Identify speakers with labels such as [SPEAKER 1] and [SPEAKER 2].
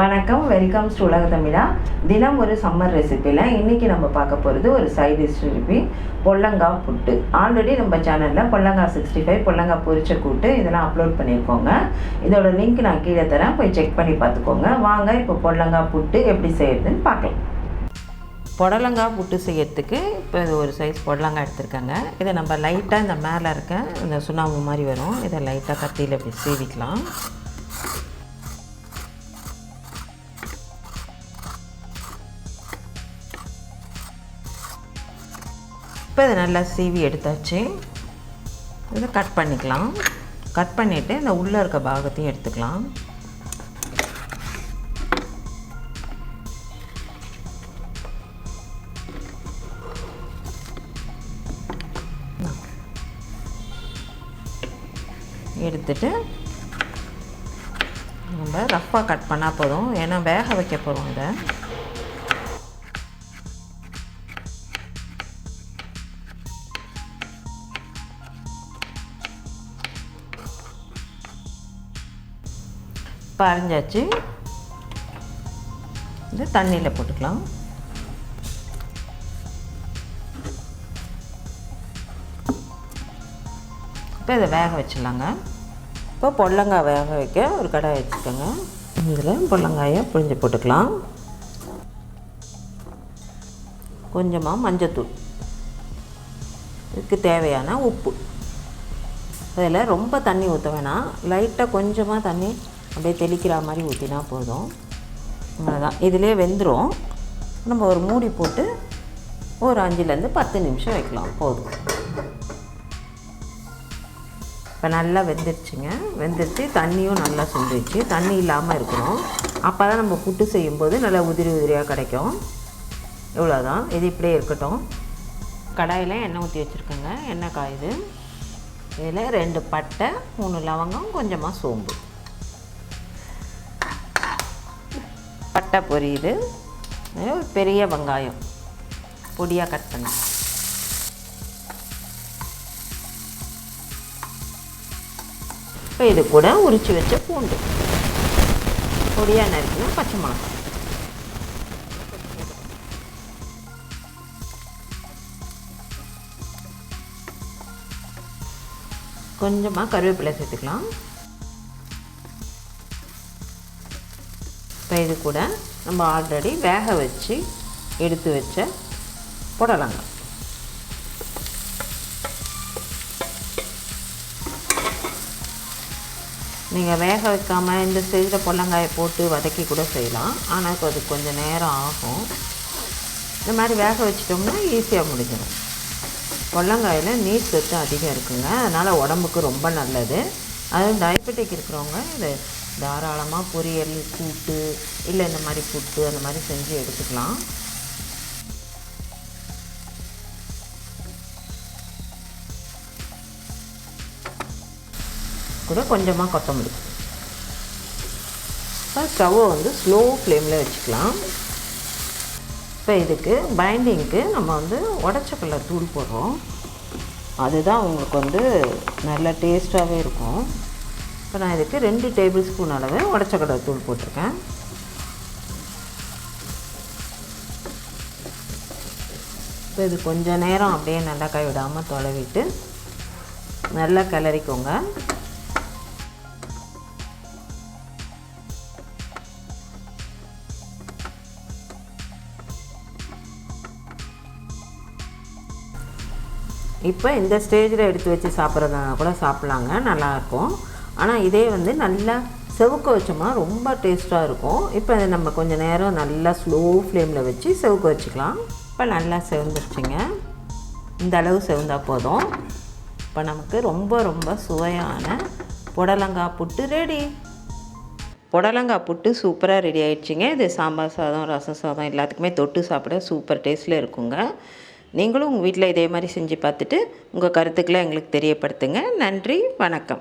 [SPEAKER 1] வணக்கம், welcome to உலக தமிழா. தினம் ஒரு சம்மர் ரெசிப்பியில் இன்றைக்கி நம்ம பார்க்க போகிறது ஒரு சைட் டிஷ் ரெசிபி, பொல்லங்காய் புட்டு. ஆல்ரெடி நம்ம சேனலில் பொல்லங்காய் 65, பொல்லங்காய் பொரிச்ச கூட்டு இதெல்லாம் அப்லோட் பண்ணியிருக்கோங்க. இதோட லிங்க் நான் கீழே தரேன், போய் செக் பண்ணி பார்த்துக்கோங்க. வாங்க இப்போ பொல்லங்காய் புட்டு எப்படி செய்யறதுன்னு பார்க்கலாம். புடலங்காய் புட்டு செய்யறதுக்கு இப்போ இது ஒரு சைஸ் புடலங்காய் எடுத்துருக்காங்க. இதை நம்ம லைட்டாக இந்த மேலே இருக்க இந்த சுண்ணாம்பு மாதிரி வரும், இதை லைட்டாக கத்தியில் இப்படி சீவிக்கலாம். இப்போ இதை நல்லா சீவி எடுத்தாச்சு. இதை கட் பண்ணிக்கலாம். கட் பண்ணிவிட்டு இந்த உள்ளே இருக்க பாகத்தையும் எடுத்துக்கலாம். எடுத்துட்டு நம்ம ரஃப்பாக கட் பண்ணால் போதும், ஏன்னா வேக வைக்க போகிறோம். இதை அரைஞ்சாச்சு. இது தண்ணியில் போட்டுக்கலாம். இப்போ இதை வேக வச்சிடலாங்க. இப்போ பொல்லங்காய் வேக வைக்க ஒரு கடாய் வச்சுக்கோங்க. இதில் பொல்லங்காயை புழிஞ்சு போட்டுக்கலாம். கொஞ்சமாக மஞ்சத்தூள், இதுக்கு தேவையான உப்பு. அதில் ரொம்ப தண்ணி ஊற்ற வேணாம், லைட்டாக கொஞ்சமாக தண்ணி அப்படியே தெளிக்கிற மாதிரி ஊற்றினா போதும். அவ்வளோதான், இதிலே வெந்துடும். நம்ம ஒரு மூடி போட்டு ஒரு 5லேருந்து 10 நிமிஷம் வைக்கலாம், போதும். இப்போ நல்லா வெந்துருச்சுங்க. வெந்துருச்சு, தண்ணியும் நல்லா சுண்டிடுச்சு. தண்ணி இல்லாமல் இருக்கணும், அப்போ தான் நம்ம புட்டு செய்யும்போது நல்லா உதிரி உதிரியாக கிடைக்கும். இவ்வளோதான், இது இப்படியே இருக்கட்டும். கடாயில் எண்ணெய் ஊற்றி வச்சுருக்கோங்க. எண்ணெய் காயுது. இதில் 2 பட்டை, 3 லவங்கம், கொஞ்சமாக சோம்பு. பட்டை பொரியுது. ஒரு பெரிய வெங்காயம் பொடியாக கட் பண்ணி, இப்போ இது கூட உரித்து வச்ச பூண்டு, பொடியாக நறுக்கினா பச்சை மிளகாய், கொஞ்சமாக கருவேப்பிலை சேர்த்துக்கலாம். இப்போ இது கூட நம்ம ஆல்ரெடி வேக வச்சு எடுத்து வச்ச புடலங்காய், நீங்கள் வேக வைக்காமல் இந்த ஸ்டேஜில் புடலங்காயை போட்டு வதக்கி கூட செய்யலாம், ஆனால் அது கொஞ்சம் நேரம் ஆகும். இந்த மாதிரி வேக வச்சிட்டோம்னா ஈஸியாக முடிஞ்சிடும். புடலங்காயில் நீர் சத்து அதிகம் இருக்குங்க, அதனால் உடம்புக்கு ரொம்ப நல்லது. அதுவும் டயபெட்டிக் இருக்கிறவங்க இது தாராளமாக பொரியல், கூட்டு இல்லை இந்த மாதிரி புட்டு அந்த மாதிரி செஞ்சு எடுத்துக்கலாம். கூட கொஞ்சமாக கொத்தமல்லி. இப்போ ஸ்டவ்வை வந்து ஸ்லோ ஃப்ளேமில் வச்சுக்கலாம். இப்போ இதுக்கு பைண்டிங்க்கு நம்ம வந்து உடச்சக்கடலை தூள் போடுறோம், அதுதான் உங்களுக்கு வந்து நல்ல டேஸ்ட்டாகவே இருக்கும். இப்போ நான் இதுக்கு 2 டேபிள் ஸ்பூன் அளவு உடச்சக்கடலை தூள் போட்டிருக்கேன். இப்போ இது கொஞ்சம் நேரம் அப்படியே நல்லா கைவிடாமல் தொலைவிட்டு நல்லா கிளறிக்கோங்க. இப்போ இந்த ஸ்டேஜில் எடுத்து வச்சு சாப்பிட்றதுனா கூட சாப்பிட்லாங்க, நல்லாயிருக்கும். ஆனால் இதே வந்து நல்லா செவுக்க வச்சோம்னா ரொம்ப டேஸ்ட்டாக இருக்கும். இப்போ இதை நம்ம கொஞ்சம் நேரம் நல்லா ஸ்லோ ஃப்ளேமில் வச்சு செவுக்க வச்சுக்கலாம். இப்போ நல்லா செவந்துருச்சுங்க. இந்த அளவு செவந்தால் போதும். இப்போ நமக்கு ரொம்ப ரொம்ப சுவையான புடலங்காய் புட்டு ரெடி. புடலங்காய் புட்டு சூப்பராக ரெடி ஆகிடுச்சிங்க. இது சாம்பார் சாதம், ரசம் சாதம் எல்லாத்துக்குமே தொட்டு சாப்பிட சூப்பர் டேஸ்ட்டில் இருக்குங்க. நீங்களும் உங்கள் வீட்டில் இதே மாதிரி செஞ்சு பார்த்துட்டு உங்கள் கருத்துக்களை எங்களுக்கு தெரியப்படுத்துங்க. நன்றி, வணக்கம்.